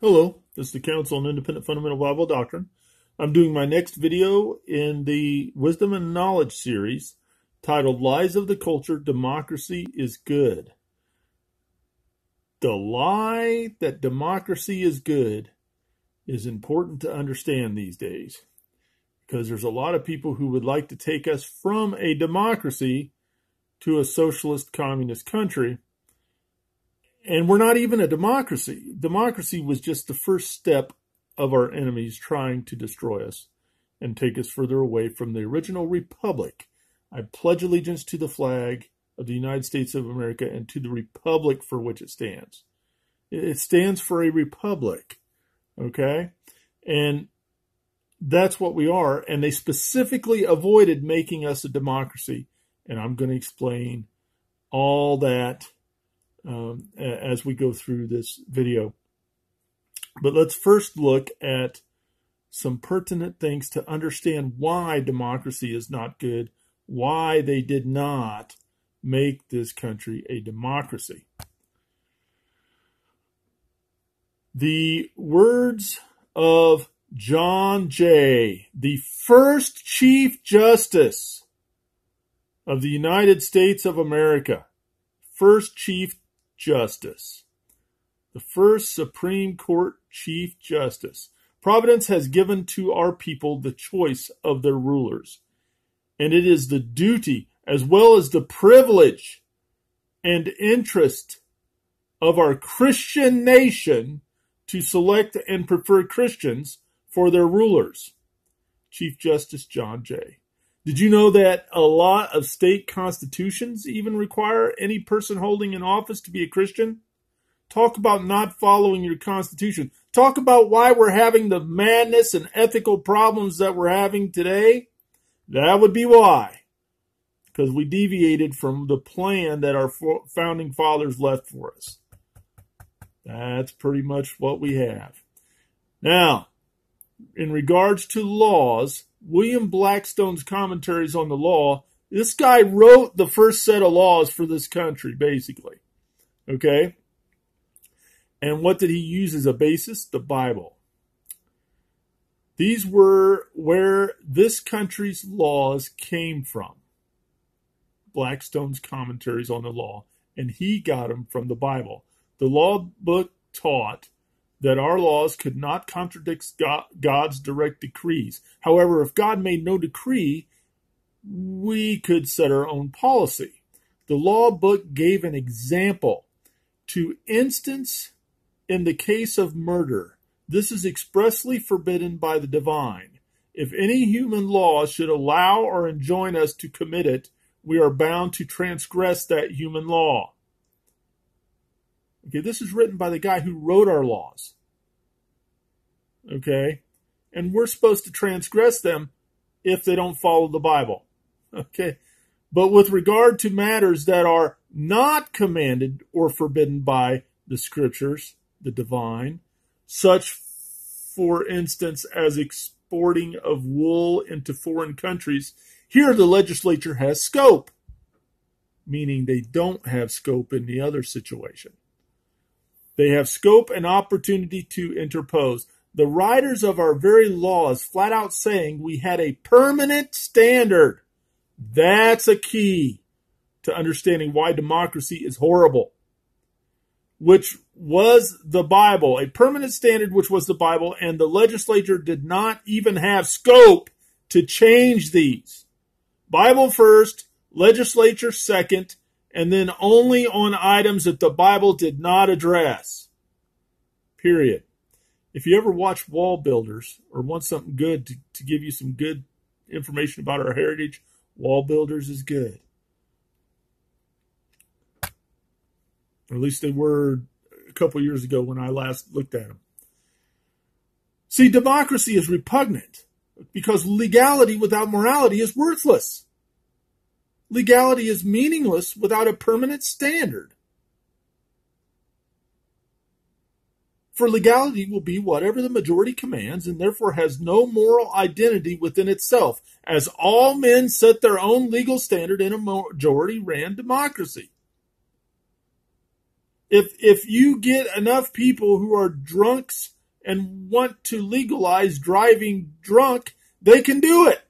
Hello, this is the Council on Independent Fundamental Bible Doctrine. I'm doing my next video in the Wisdom and Knowledge series titled Lies of the Culture, Democracy is Good. The lie that democracy is good is important to understand these days because there's a lot of people who would like to take us from a democracy to a socialist communist country. And we're not even a democracy. Democracy was just the first step of our enemies trying to destroy us and take us further away from the original republic. I pledge allegiance to the flag of the United States of America and to the republic for which it stands. It stands for a republic, okay? And that's what we are. And they specifically avoided making us a democracy. And I'm going to explain all that as we go through this video. But let's first look at some pertinent things to understand why democracy is not good, why they did not make this country a democracy. The words of John Jay, the first Chief Justice of the United States of America, first Chief Justice, the first Supreme Court Chief Justice. Providence has given to our people the choice of their rulers, and it is the duty as well as the privilege and interest of our Christian nation to select and prefer Christians for their rulers. Chief Justice John Jay. Did you know that a lot of state constitutions even require any person holding an office to be a Christian? Talk about not following your constitution. Talk about why we're having the madness and ethical problems that we're having today. That would be why. Because we deviated from the plan that our founding fathers left for us. That's pretty much what we have. Now, in regards to laws, William Blackstone's commentaries on the law, this guy wrote the first set of laws for this country, basically. Okay? And what did he use as a basis? The Bible. These were where this country's laws came from. Blackstone's commentaries on the law. And he got them from the Bible. The law book taught that our laws could not contradict God's direct decrees. However, if God made no decree, we could set our own policy. The law book gave an example. To instance, in the case of murder, this is expressly forbidden by the divine. If any human law should allow or enjoin us to commit it, we are bound to transgress that human law. Okay, this is written by the guy who wrote our laws. Okay, and we're supposed to transgress them if they don't follow the Bible. Okay, but with regard to matters that are not commanded or forbidden by the scriptures, the divine, such, for instance, as exporting of wool into foreign countries, here the legislature has scope, meaning they don't have scope in the other situation. They have scope and opportunity to interpose. The writers of our very laws flat out saying we had a permanent standard. That's a key to understanding why democracy is horrible. Which was the Bible. A permanent standard which was the Bible, and the legislature did not even have scope to change these. Bible first, legislature second, and then only on items that the Bible did not address. Period. If you ever watch Wall Builders or want something good to give you some good information about our heritage, Wall Builders is good. Or at least they were a couple years ago when I last looked at them. See, democracy is repugnant because legality without morality is worthless. Legality is meaningless without a permanent standard. For legality will be whatever the majority commands and therefore has no moral identity within itself, as all men set their own legal standard in a majority-ran democracy. If you get enough people who are drunks and want to legalize driving drunk, they can do it.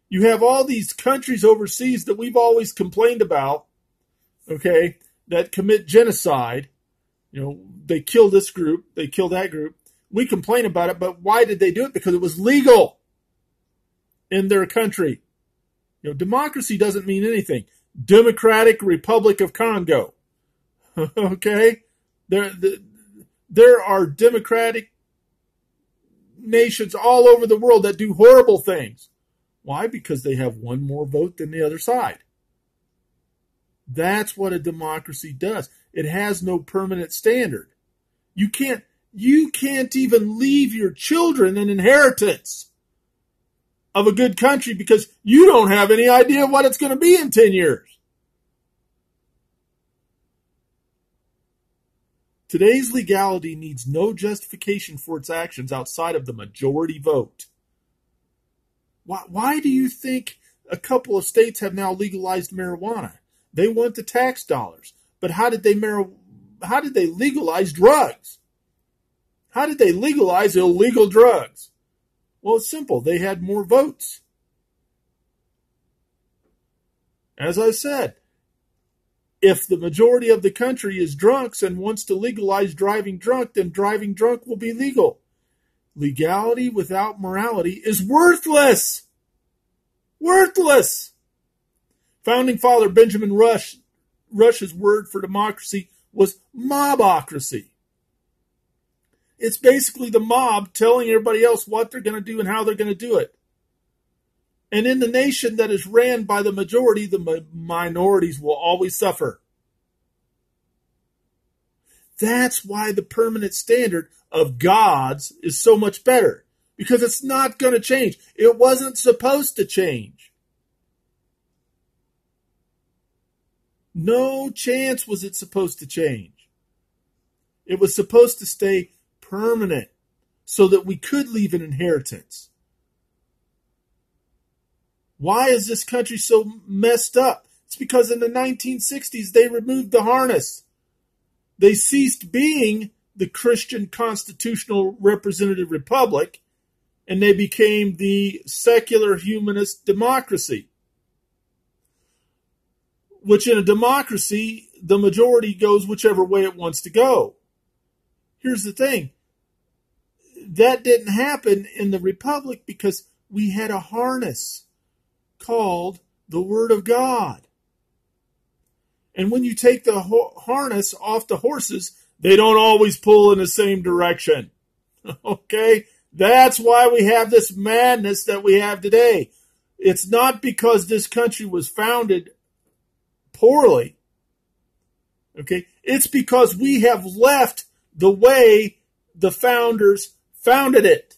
You have all these countries overseas that we've always complained about, okay, that commit genocide. You know, they kill this group, they kill that group. We complain about it, but why did they do it? Because it was legal in their country. You know, democracy doesn't mean anything. Democratic Republic of Congo. Okay? There are democratic nations all over the world that do horrible things. Why? Because they have one more vote than the other side. That's what a democracy does. It has no permanent standard. You can't even leave your children an inheritance of a good country because you don't have any idea what it's going to be in 10 years. Today's legality needs no justification for its actions outside of the majority vote. Why do you think a couple of states have now legalized marijuana? They want the tax dollars. But how did they legalize drugs? How did they legalize illegal drugs? Well, it's simple. They had more votes. As I said, if the majority of the country is drunks and wants to legalize driving drunk, then driving drunk will be legal. Legality without morality is worthless. Worthless. Founding Father Benjamin Rush's word for democracy was mobocracy. It's basically the mob telling everybody else what they're going to do and how they're going to do it. And in the nation that is ran by the majority, the minorities will always suffer. That's why the permanent standard of God's is so much better. Because it's not going to change. It wasn't supposed to change. No chance was it supposed to change. It was supposed to stay permanent so that we could leave an inheritance. Why is this country so messed up? It's because in the 1960s they removed the harness. They ceased being the Christian constitutional representative republic and they became the secular humanist democracy. Which in a democracy, the majority goes whichever way it wants to go. Here's the thing. That didn't happen in the republic because we had a harness called the Word of God. And when you take the harness off the horses, they don't always pull in the same direction. Okay? That's why we have this madness that we have today. It's not because this country was founded poorly. Okay? It's because we have left the way the founders founded it.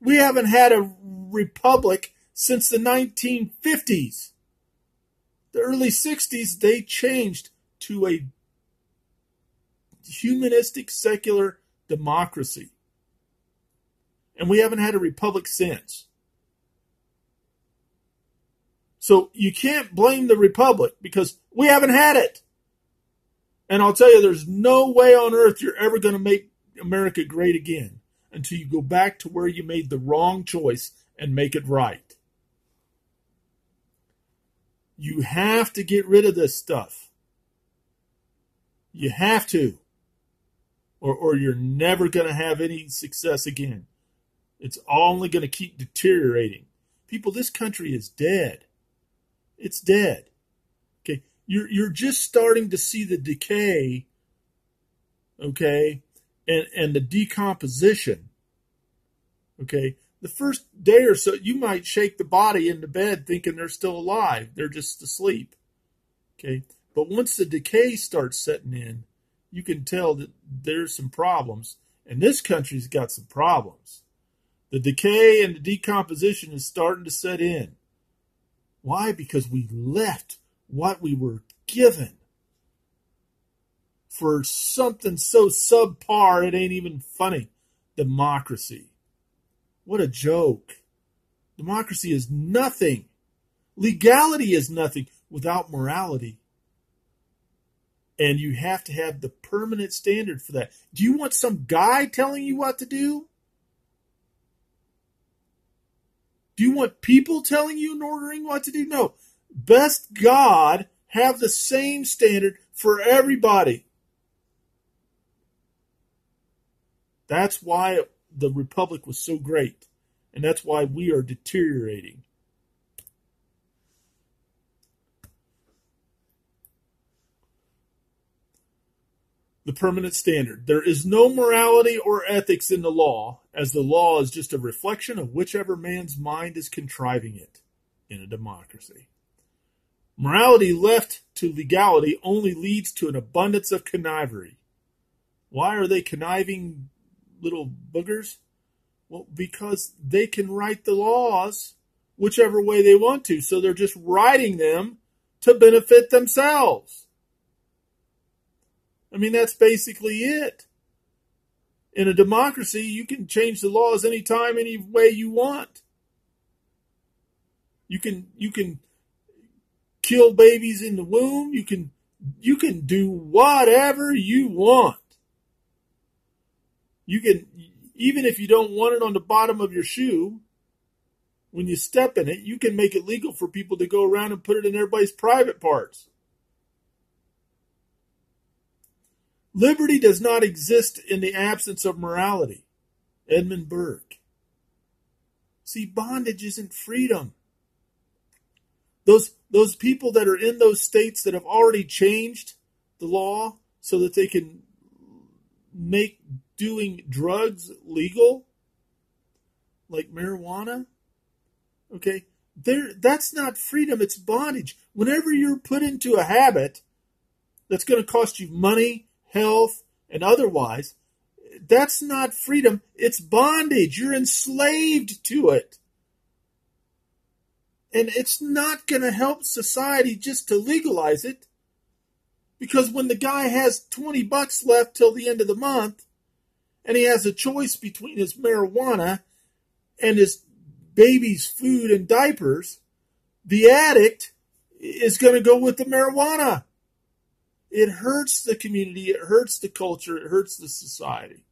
We haven't had a republic since the 1950s. The early 60s, they changed to a humanistic secular democracy. And we haven't had a republic since. So you can't blame the republic because we haven't had it. And I'll tell you, there's no way on earth you're ever going to make America great again until you go back to where you made the wrong choice and make it right. You have to get rid of this stuff. You have to. Or you're never going to have any success again. It's only going to keep deteriorating. People, this country is dead. It's dead. Okay, you're just starting to see the decay, okay, and the decomposition. Okay, the first day or so, you might shake the body into bed thinking they're still alive. They're just asleep. Okay, but once the decay starts setting in, you can tell that there's some problems, and this country's got some problems. The decay and the decomposition is starting to set in. Why? Because we left what we were given for something so subpar it ain't even funny. Democracy. What a joke. Democracy is nothing. Legality is nothing without morality. And you have to have the permanent standard for that. Do you want some guy telling you what to do? Do you want people telling you and ordering what to do? No. Best God have the same standard for everybody. That's why the Republic was so great. And that's why we are deteriorating. The permanent standard. There is no morality or ethics in the law, as the law is just a reflection of whichever man's mind is contriving it in a democracy. Morality left to legality only leads to an abundance of connivery. Why are they conniving little boogers? Well, because they can write the laws whichever way they want to, so they're just writing them to benefit themselves. I mean, that's basically it. In a democracy, you can change the laws anytime, any way you want. You can kill babies in the womb. You can do whatever you want. You can, even if you don't want it on the bottom of your shoe, when you step in it, you can make it legal for people to go around and put it in everybody's private parts. Liberty does not exist in the absence of morality. Edmund Burke. See, bondage isn't freedom. Those people that are in those states that have already changed the law so that they can make doing drugs legal, like marijuana, okay, that's not freedom, it's bondage. Whenever you're put into a habit that's going to cost you money, health, and otherwise, that's not freedom, it's bondage. You're enslaved to it. And it's not going to help society just to legalize it, because when the guy has $20 left till the end of the month, and he has a choice between his marijuana and his baby's food and diapers, the addict is going to go with the marijuana. It hurts the community, it hurts the culture, it hurts the society.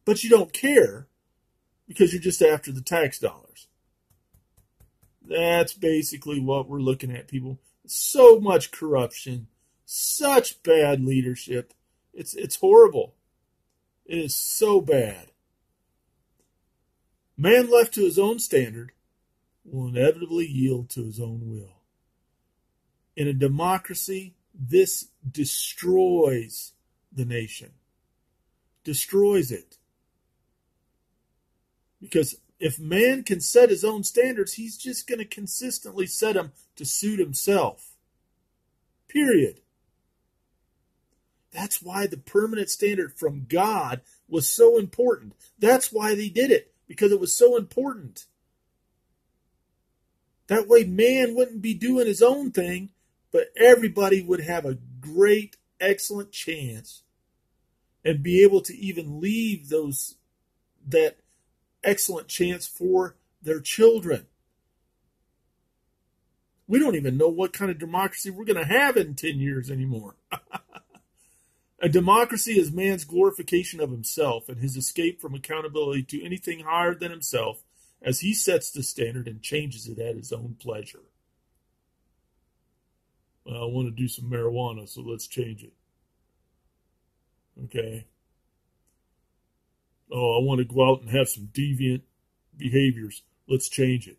But you don't care because you're just after the tax dollars. That's basically what we're looking at, people. So much corruption, such bad leadership. It's horrible. It is so bad. Man left to his own standard will inevitably yield to his own will. In a democracy, this destroys the nation. Destroys it. Because if man can set his own standards, he's just going to consistently set them to suit himself. Period. That's why the permanent standard from God was so important. That's why they did it, because it was so important. That way man wouldn't be doing his own thing, but everybody would have a great, excellent chance and be able to even leave that excellent chance for their children. We don't even know what kind of democracy we're going to have in 10 years anymore. A democracy is man's glorification of himself and his escape from accountability to anything higher than himself as he sets the standard and changes it at his own pleasure. Well, I want to do some marijuana, so let's change it. Okay. Oh, I want to go out and have some deviant behaviors. Let's change it.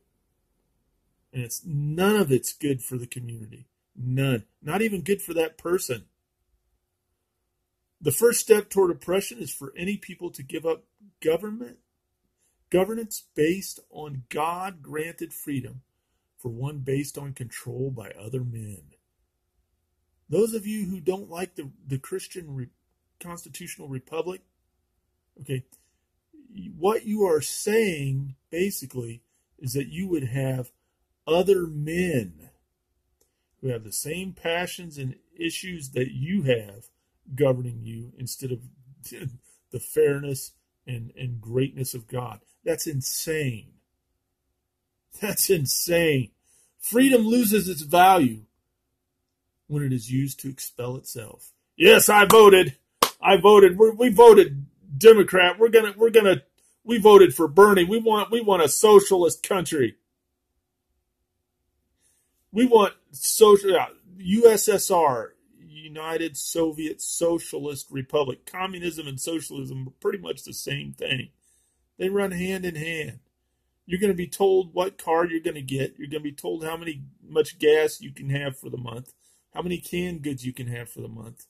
And none of it's good for the community. None. Not even good for that person. The first step toward oppression is for any people to give up governance based on God-granted freedom for one based on control by other men. Those of you who don't like the Christian constitutional republic, okay, what you are saying basically is that you would have other men who have the same passions and issues that you have governing you instead of the fairness and greatness of God. That's insane. That's insane. Freedom loses its value when it is used to expel itself. Yes, I voted. I voted. We voted Democrat. We voted for Bernie. We want a socialist country. We want social USSR, United Soviet Socialist Republic. Communism and socialism are pretty much the same thing. They run hand in hand. You're going to be told what car you're going to get. You're going to be told how much gas you can have for the month, how many canned goods you can have for the month.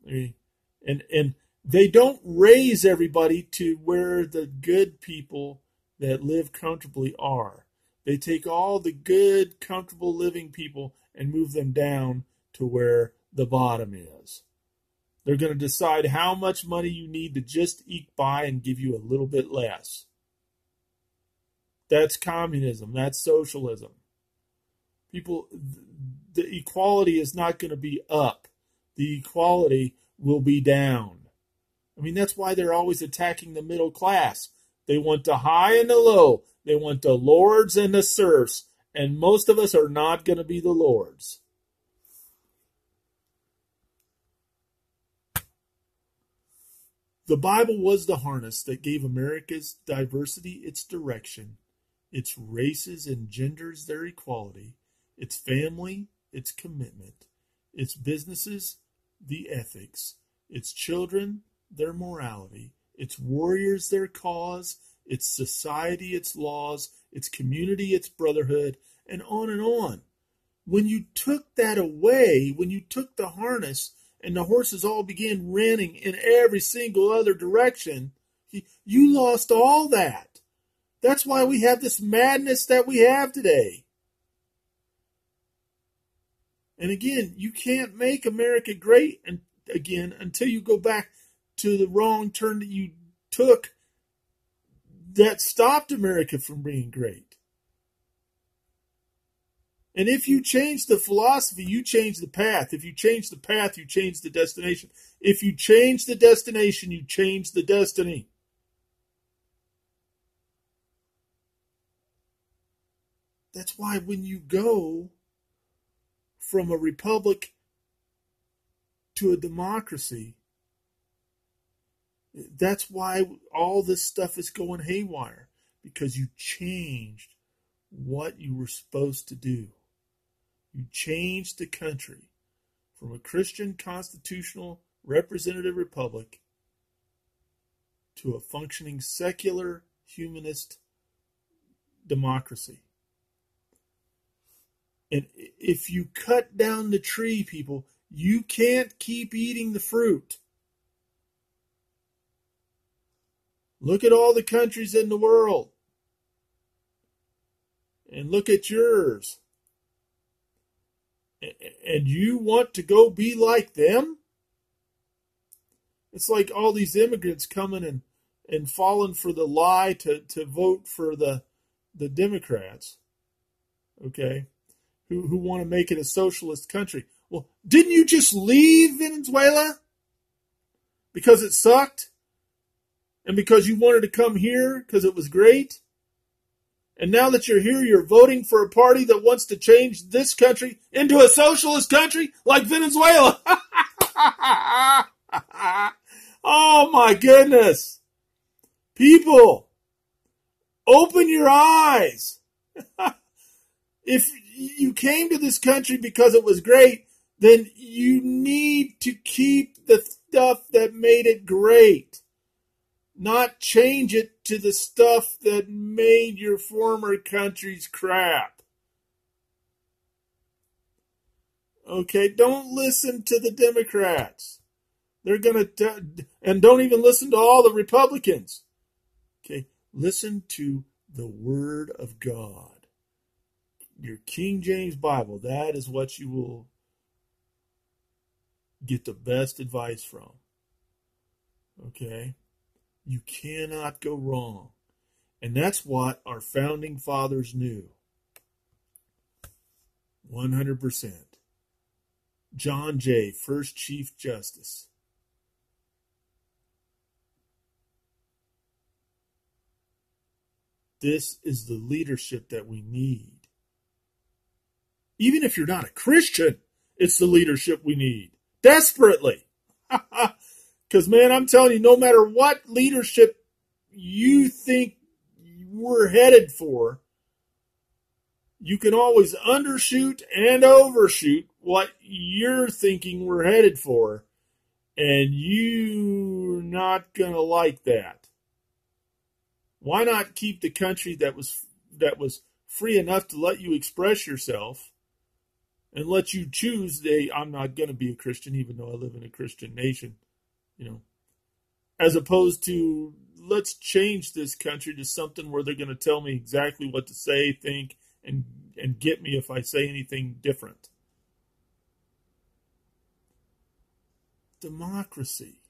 And they don't raise everybody to where the good people that live comfortably are. They take all the good, comfortable living people and move them down to where the bottom is. They're going to decide how much money you need to just eke by and give you a little bit less. That's communism. That's socialism. People, the equality is not going to be up. The equality will be down. I mean, that's why they're always attacking the middle class. They want the high and the low. They want the lords and the serfs. And most of us are not going to be the lords. The Bible was the harness that gave America's diversity its direction, its races and genders their equality, its family, its commitment, its businesses, the ethics, its children, their morality, its warriors, their cause, its society, its laws, its community, its brotherhood, and on and on. When you took that away, when you took the harness and the horses all began running in every single other direction, you lost all that. That's why we have this madness that we have today. And again, you can't make America great again until you go back to the wrong turn that you took that stopped America from being great. And if you change the philosophy, you change the path. If you change the path, you change the destination. If you change the destination, you change the destiny. That's why when you go from a republic to a democracy, that's why all this stuff is going haywire, because you changed what you were supposed to do. You changed the country from a Christian constitutional representative republic to a functioning secular humanist democracy. And if you cut down the tree, people, you can't keep eating the fruit. Look at all the countries in the world. And look at yours. And you want to go be like them? It's like all these immigrants coming and falling for the lie to vote for the Democrats. Okay? Who want to make it a socialist country. Well, didn't you just leave Venezuela because it sucked? And because you wanted to come here because it was great? And now that you're here, you're voting for a party that wants to change this country into a socialist country like Venezuela. Oh my goodness. People, open your eyes. If you came to this country because it was great, then you need to keep the stuff that made it great. Not change it to the stuff that made your former countries crap. Okay, don't listen to the Democrats. They're going to, and don't even listen to all the Republicans. Okay, listen to the Word of God. Your King James Bible, that is what you will get the best advice from. Okay? You cannot go wrong. And that's what our founding fathers knew. 100%. John Jay, first Chief Justice. This is the leadership that we need. Even if you're not a Christian, it's the leadership we need. Desperately. Because, man, I'm telling you, no matter what leadership you think we're headed for, you can always undershoot and overshoot what you're thinking we're headed for. And you're not going to like that. Why not keep the country that was free enough to let you express yourself and let you choose, I'm not going to be a Christian even though I live in a Christian nation, as opposed to let's change this country to something where they're going to tell me exactly what to say, think, and get me if I say anything different. Democracy.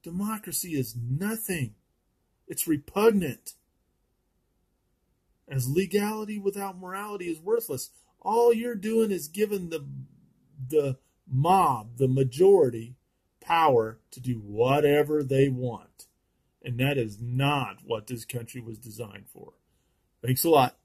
Democracy is nothing. It's repugnant. As legality without morality is worthless. All you're doing is giving the mob, the majority, power to do whatever they want. And that is not what this country was designed for. Thanks a lot.